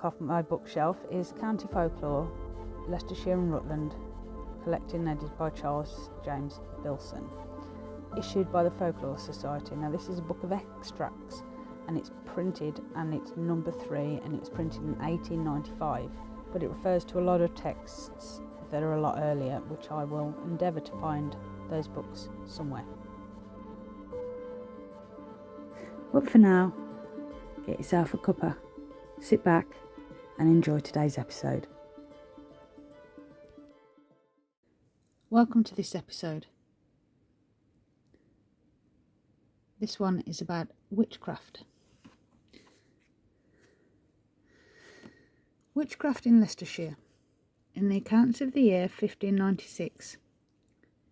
book off my bookshelf is County Folklore, Leicestershire and Rutland, collected and edited by Charles James Bilson, issued by the Folklore Society. Now this is a book of extracts and it's printed, and it's number 3, and it's printed in 1895, but it refers to a lot of texts that are a lot earlier, which I will endeavour to find those books somewhere. But for now, get yourself a cuppa, sit back and enjoy today's episode. Welcome to this episode. This one is about witchcraft. Witchcraft in Leicestershire. In the accounts of the year 1596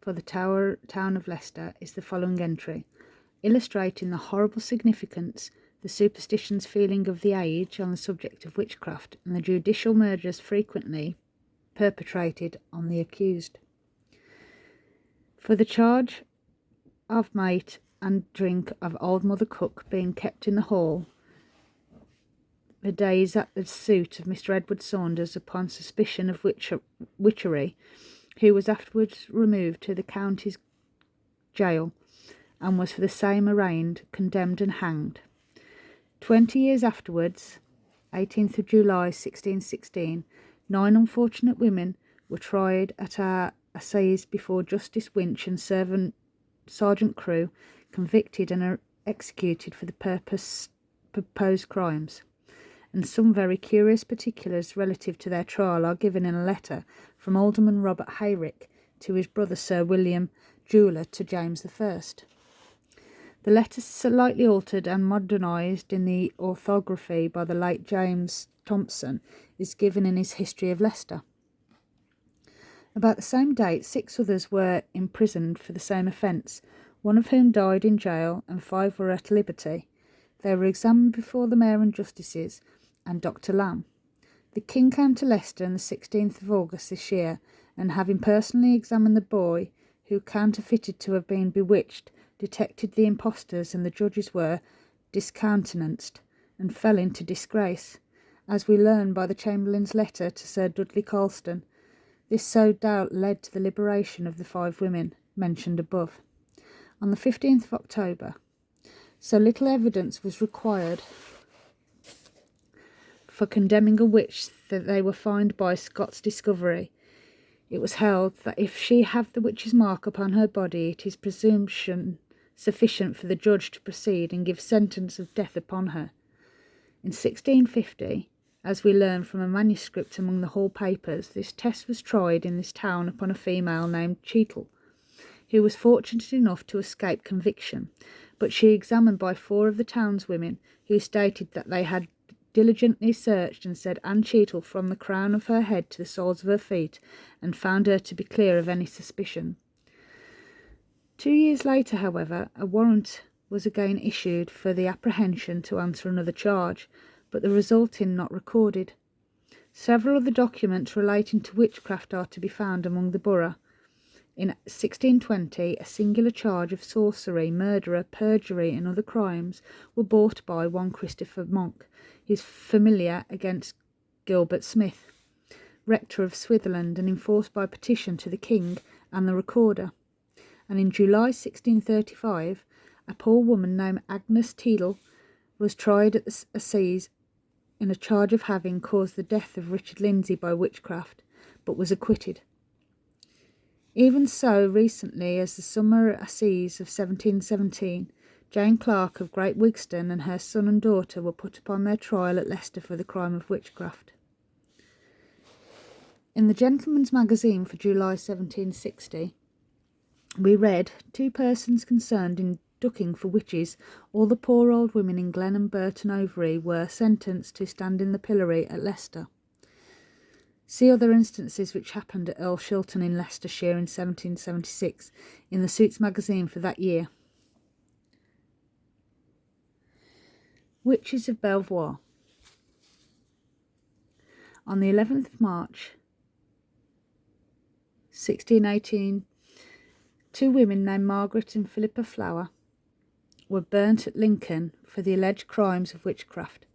for the town of Leicester is the following entry, illustrating the horrible significance, the superstitions feeling of the age on the subject of witchcraft, and the judicial murders frequently perpetrated on the accused. For the charge of mate and drink of old Mother Cook being kept in the hall, the days at the suit of Mr. Edward Saunders upon suspicion of witchery, who was afterwards removed to the county's gaol, and was for the same arraigned, condemned and hanged. 20 years afterwards, 18th of July 1616, 9 unfortunate women were tried at our assize before Justice Winch and Sergeant Crew, convicted and are executed for the proposed crimes. And some very curious particulars relative to their trial are given in a letter from Alderman Robert Hayrick to his brother Sir William, jeweller to James I. The letter, slightly altered and modernised in the orthography by the late James Thompson, is given in his History of Leicester. About the same date, 6 others were imprisoned for the same offence, one of whom died in gaol and 5 were at liberty. They were examined before the Mayor and Justices and Dr. Lamb. The King came to Leicester on the 16th of August this year, and having personally examined the boy, who counterfeited to have been bewitched, detected the impostors, and the judges were discountenanced and fell into disgrace, as we learn by the Chamberlain's letter to Sir Dudley Colston. This so doubt led to the liberation of the 5 women mentioned above. On the 15th of October, so little evidence was required for condemning a witch that they were fined by Scott's discovery. It was held that if she have the witch's mark upon her body, it is presumption sufficient for the judge to proceed and give sentence of death upon her. In 1650, as we learn from a manuscript among the Hall papers, this test was tried in this town upon a female named Cheetle, who was fortunate enough to escape conviction, but she examined by 4 of the townswomen, who stated that they had diligently searched and said Anne Cheetle from the crown of her head to the soles of her feet, and found her to be clear of any suspicion. 2 years later, however, a warrant was again issued for the apprehension to answer another charge, but the resulting not recorded. Several of the documents relating to witchcraft are to be found among the borough. In 1620, a singular charge of sorcery, murder, perjury and other crimes were brought by one Christopher Monk, his familiar, against Gilbert Smith, rector of Switzerland, and enforced by petition to the king and the recorder. And in July 1635, a poor woman named Agnes Teedle was tried at the assize in a charge of having caused the death of Richard Lindsay by witchcraft, but was acquitted. Even so recently as the summer assize of 1717, Jane Clark of Great Wigston and her son and daughter were put upon their trial at Leicester for the crime of witchcraft. In the Gentleman's Magazine for July 1760, we read, 2 persons concerned in ducking for witches, all the poor old women in Glen and Burton Overy were sentenced to stand in the pillory at Leicester. See other instances which happened at Earl Shilton in Leicestershire in 1776 in the Suits magazine for that year. Witches of Belvoir. On the 11th of March 1618, 2 women named Margaret and Philippa Flower were burnt at Lincoln for the alleged crimes of witchcraft.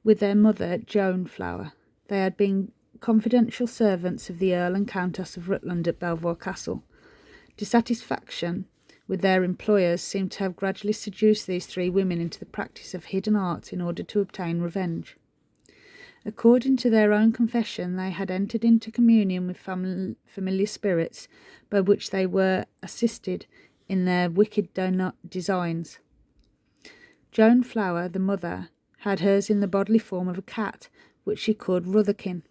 with their mother, Joan Flower. They had been confidential servants of the Earl and Countess of Rutland at Belvoir Castle. Dissatisfaction with their employers seemed to have gradually seduced these three women into the practice of hidden arts in order to obtain revenge. According to their own confession, they had entered into communion with familiar spirits, by which they were assisted in their wicked designs. Joan Flower, the mother, had hers in the bodily form of a cat, which she called Rutherkin,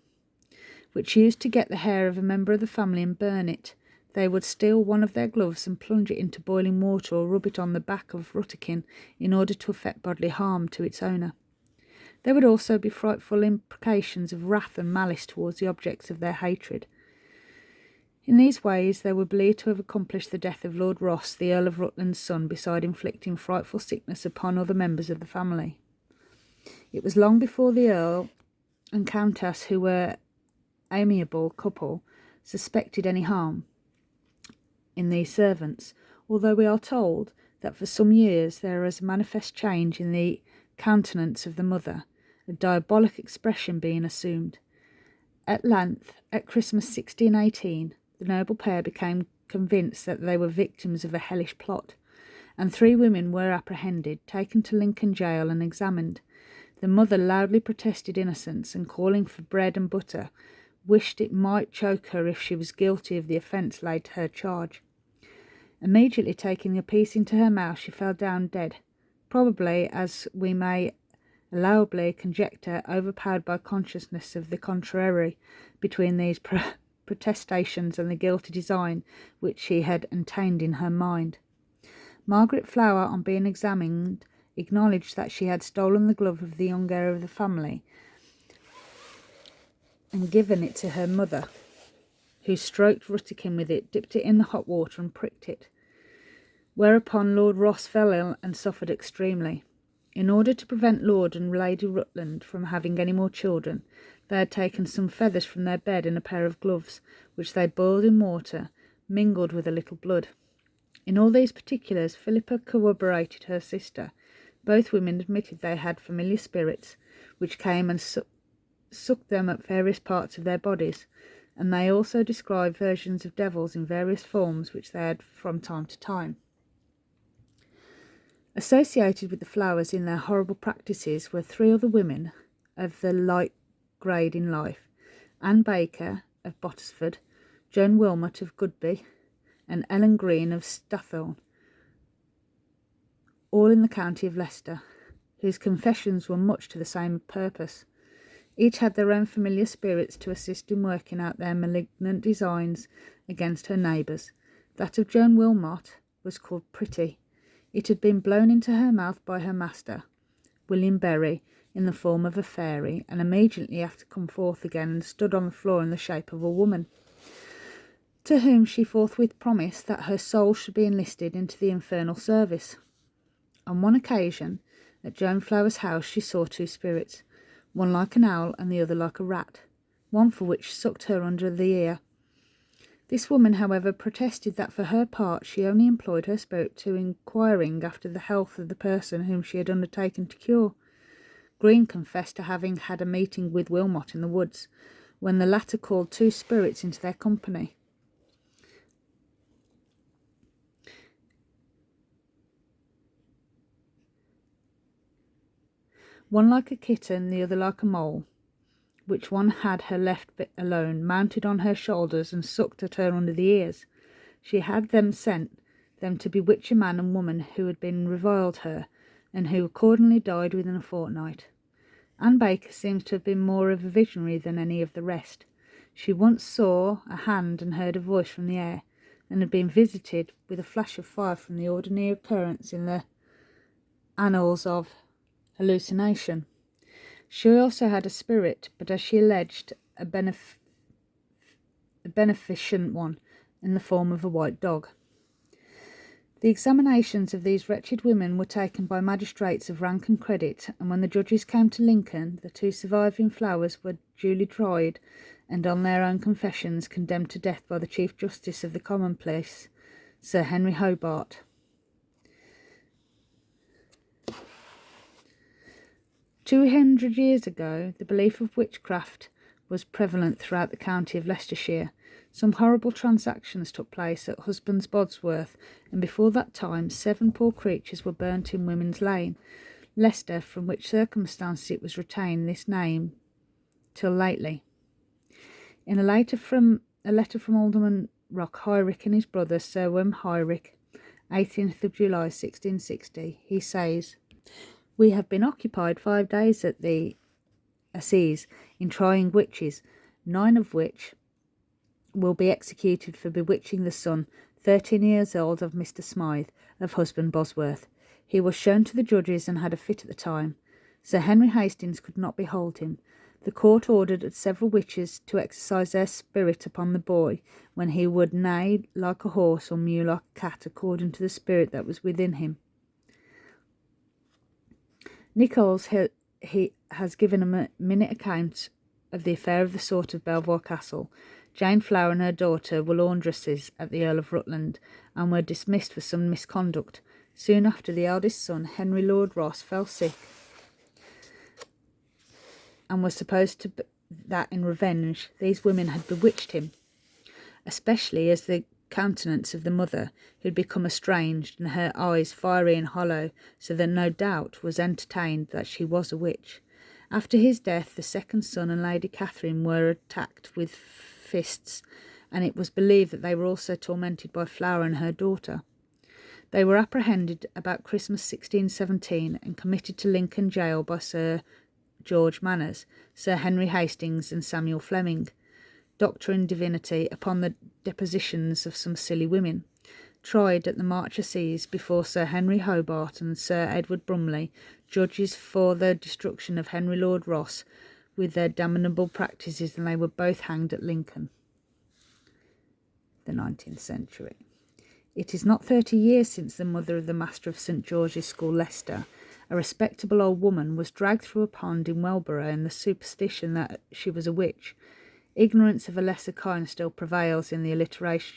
which used to get the hair of a member of the family and burn it. They would steal one of their gloves and plunge it into boiling water or rub it on the back of Rutherkin in order to effect bodily harm to its owner. There would also be frightful imprecations of wrath and malice towards the objects of their hatred. In these ways they were believed to have accomplished the death of Lord Ross, the Earl of Rutland's son, beside inflicting frightful sickness upon other members of the family. It was long before the Earl and Countess, who were an amiable couple, suspected any harm in these servants, although we are told that for some years there was a manifest change in the countenance of the mother, a diabolic expression being assumed. At length, at Christmas 1618, the noble pair became convinced that they were victims of a hellish plot, and 3 women were apprehended, taken to Lincoln jail and examined. The mother loudly protested innocence, and calling for bread and butter, wished it might choke her if she was guilty of the offence laid to her charge. Immediately taking a piece into her mouth, she fell down dead, probably, as we may allowably conjecture, overpowered by consciousness of the contrary between these protestations and the guilty design which she had entertained in her mind. Margaret Flower, on being examined, acknowledged that she had stolen the glove of the young heir of the family and given it to her mother, who stroked Rutherkin with it, dipped it in the hot water and pricked it, whereupon Lord Ross fell ill and suffered extremely. In order to prevent Lord and Lady Rutland from having any more children, they had taken some feathers from their bed and a pair of gloves, which they boiled in water, mingled with a little blood. In all these particulars, Philippa corroborated her sister. Both women admitted they had familiar spirits, which came and sucked them at various parts of their bodies, and they also described versions of devils in various forms which they had from time to time. Associated with the Flowers in their horrible practices were 3 other women of the like grade in life: Anne Baker of Bottisford, Joan Wilmot of Goodby, and Ellen Green of Stathorn, all in the county of Leicester, whose confessions were much to the same purpose. Each had their own familiar spirits to assist in working out their malignant designs against her neighbours. That of Joan Wilmot was called Pretty. It had been blown into her mouth by her master, William Berry, in the form of a fairy, and immediately after come forth again and stood on the floor in the shape of a woman, to whom she forthwith promised that her soul should be enlisted into the infernal service. On one occasion, at Joan Flower's house, she saw 2 spirits, one like an owl and the other like a rat, one for which sucked her under the ear. This woman, however, protested that for her part she only employed her spirit to inquiring after the health of the person whom she had undertaken to cure. Green confessed to having had a meeting with Wilmot in the woods, when the latter called 2 spirits into their company. One like a kitten, the other like a mole, which one had her left bit alone, mounted on her shoulders, and sucked at her under the ears. She had them sent them to bewitch a man and woman who had been reviled her, and who accordingly died within a fortnight. Anne Baker seems to have been more of a visionary than any of the rest. She once saw a hand and heard a voice from the air, and had been visited with a flash of fire from the ordinary occurrence in the annals of hallucination. She also had a spirit, but as she alleged, a beneficent one, in the form of a white dog. The examinations of these wretched women were taken by magistrates of rank and credit, and when the judges came to Lincoln, the 2 surviving Flowers were duly tried, and on their own confessions condemned to death by the Chief Justice of the Commonplace, Sir Henry Hobart. 200 years ago, the belief of witchcraft was prevalent throughout the county of Leicestershire. Some horrible transactions took place at Husband's Bodsworth, and before that time 7 poor creatures were burnt in Women's Lane, Leicester, from which circumstances it was retained this name till lately. In a letter from Alderman Rock Hyrick and his brother Sir William Hyrick, 18th of July 1660, he says, "We have been occupied 5 days at the Assize in trying witches, 9 of which will be executed for bewitching the son, 13 years old, of Mr. Smythe, of Husband Bosworth. He was shown to the judges and had a fit at the time. Sir Henry Hastings could not behold him. The court ordered several witches to exercise their spirit upon the boy, when he would neigh like a horse or mew like a cat, according to the spirit that was within him." Nichols has given a minute account of the affair of the sort of Belvoir Castle. Jane Flower and her daughter were laundresses at the Earl of Rutland, and were dismissed for some misconduct. Soon after, the eldest son, Henry Lord Ross, fell sick, and was supposed that in revenge these women had bewitched him, especially as the countenance of the mother had become estranged, and her eyes fiery and hollow, so that no doubt was entertained that she was a witch. After his death, the second son and Lady Catherine were attacked with fists, and it was believed that they were also tormented by Flower and her daughter. They were apprehended about Christmas 1617 and committed to Lincoln Gaol by Sir George Manners, Sir Henry Hastings and Samuel Fleming, Doctor in Divinity, upon the depositions of some silly women. Tried at the March Assize before Sir Henry Hobart and Sir Edward Brumley, judges for the destruction of Henry Lord Ross with their damnable practices, and they were both hanged at Lincoln. The 19th century. It is not 30 years since the mother of the master of St. George's School, Leicester, a respectable old woman, was dragged through a pond in Welborough in the superstition that she was a witch. Ignorance of a lesser kind still prevails in the alliterated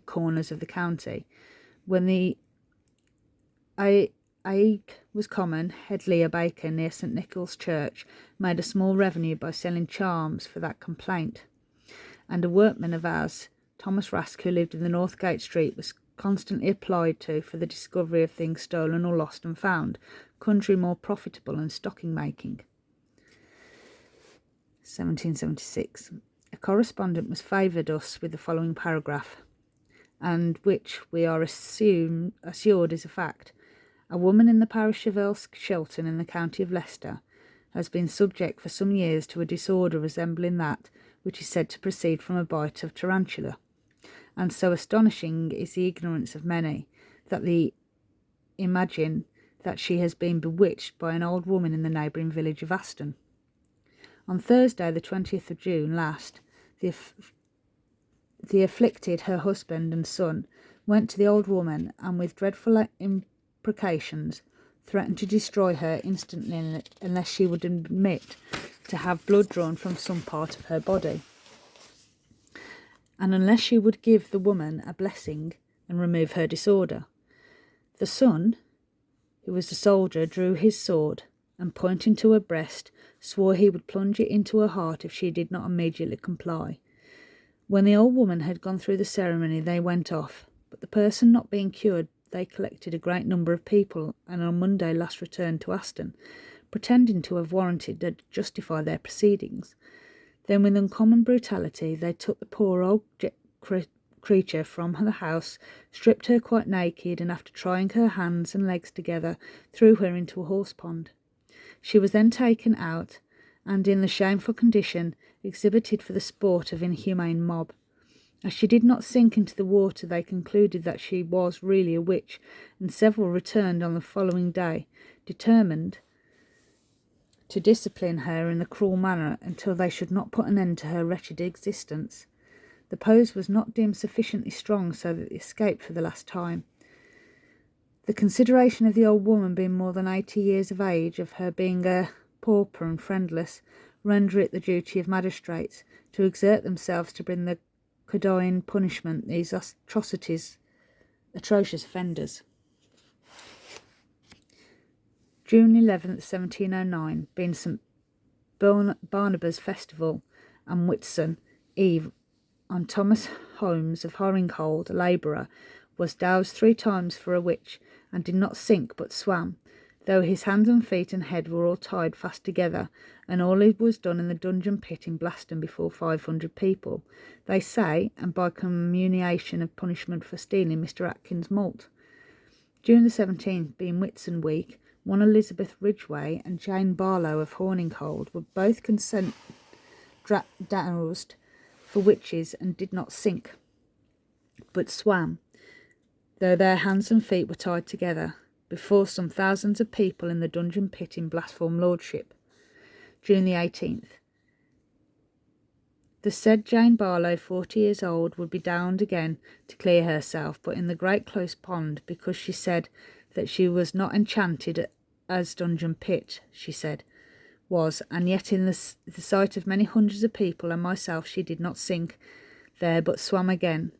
corners of the county. When the ague was common, Headley, a baker near St. Nicholas Church, made a small revenue by selling charms for that complaint, and a workman of ours, Thomas Rask, who lived in the Northgate Street, was constantly applied to for the discovery of things stolen or lost and found, country more profitable than stocking making. 1776. A correspondent was favoured us with the following paragraph, and which we are assured is a fact. A woman in the parish of Earl Shelton in the county of Leicester has been subject for some years to a disorder resembling that which is said to proceed from a bite of tarantula, and so astonishing is the ignorance of many that they imagine that she has been bewitched by an old woman in the neighbouring village of Aston. On Thursday, the 20th of June last, the afflicted, her husband and son, went to the old woman, and with dreadful imprecations threatened to destroy her instantly unless she would admit to have blood drawn from some part of her body, and unless she would give the woman a blessing and remove her disorder. The son, who was a soldier, drew his sword, and pointing to her breast, swore he would plunge it into her heart if she did not immediately comply. When the old woman had gone through the ceremony, they went off, but the person not being cured, they collected a great number of people, and on Monday last returned to Aston, pretending to have warranted to justify their proceedings. Then, with uncommon brutality, they took the poor old creature from the house, stripped her quite naked, and after trying her hands and legs together, threw her into a horse pond. She was then taken out, and in the shameful condition exhibited for the sport of an inhumane mob. As she did not sink into the water, they concluded that she was really a witch, and several returned on the following day, determined to discipline her in the cruel manner until they should not put an end to her wretched existence. The pose was not deemed sufficiently strong, so that they escaped for the last time. The consideration of the old woman being more than 80 years of age, of her being a pauper and friendless, render it the duty of magistrates to exert themselves to bring the condign punishment these atrocious offenders. June 11th, 1709, being St. Barnabas Festival, and Whitsun Eve, on Thomas Holmes of Horringhold, a labourer, was doused 3 times for a witch, and did not sink but swam, though his hands and feet and head were all tied fast together, and all it was done in the dungeon pit in Blaston before 500 people, they say, and by communication of punishment for stealing Mr. Atkins' malt. June the 17th, being Whitsun week, one Elizabeth Ridgway and Jane Barlow of Horninghold were both doused for witches, and did not sink, but swam, though their hands and feet were tied together, before some thousands of people in the dungeon pit in Blastform Lordship. June the 18th. The said Jane Barlow, 40 years old, would be downed again to clear herself, but in the great close pond, because she said that she was not enchanted as dungeon pit, she said, was, and yet in the sight of many hundreds of people and myself she did not sink there, but swam again,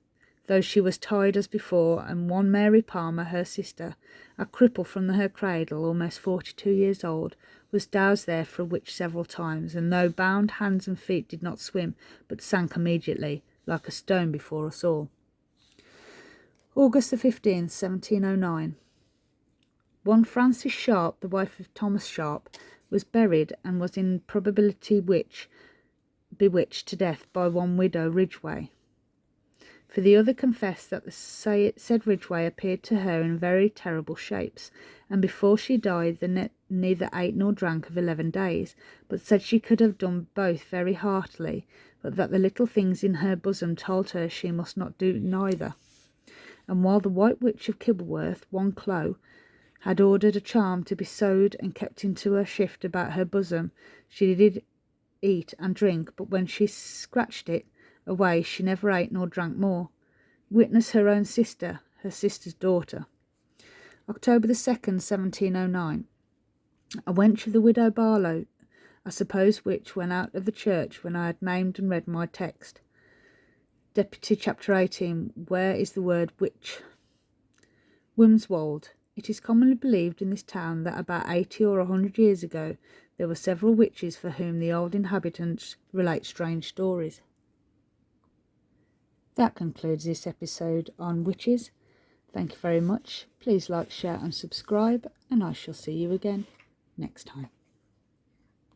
though she was tied as before, and one Mary Palmer, her sister, a cripple from her cradle, almost 42 years old, was doused there for a witch several times, and though bound hands and feet did not swim, but sank immediately, like a stone before us all. August the 15th, 1709. One Frances Sharp, the wife of Thomas Sharp, was buried, and was in probability bewitched to death by one widow Ridgway. For the other confessed that the said Ridgway appeared to her in very terrible shapes, and before she died neither ate nor drank of 11 days, but said she could have done both very heartily, but that the little things in her bosom told her she must not do neither. And while the White Witch of Kibblewort, one Clow, had ordered a charm to be sewed and kept into her shift about her bosom, she did eat and drink, but when she scratched it away she never ate nor drank more. Witness her own sister, her sister's daughter. October the 2nd, 1709. A wench of the widow Barlow, a supposed witch, went out of the church when I had named and read my text. Deputy Chapter 18. Where is the word witch? Wimswold. It is commonly believed in this town that about 80 or 100 years ago there were several witches for whom the old inhabitants relate strange stories. That concludes this episode on witches. Thank you very much. Please like, share and subscribe, and I shall see you again next time.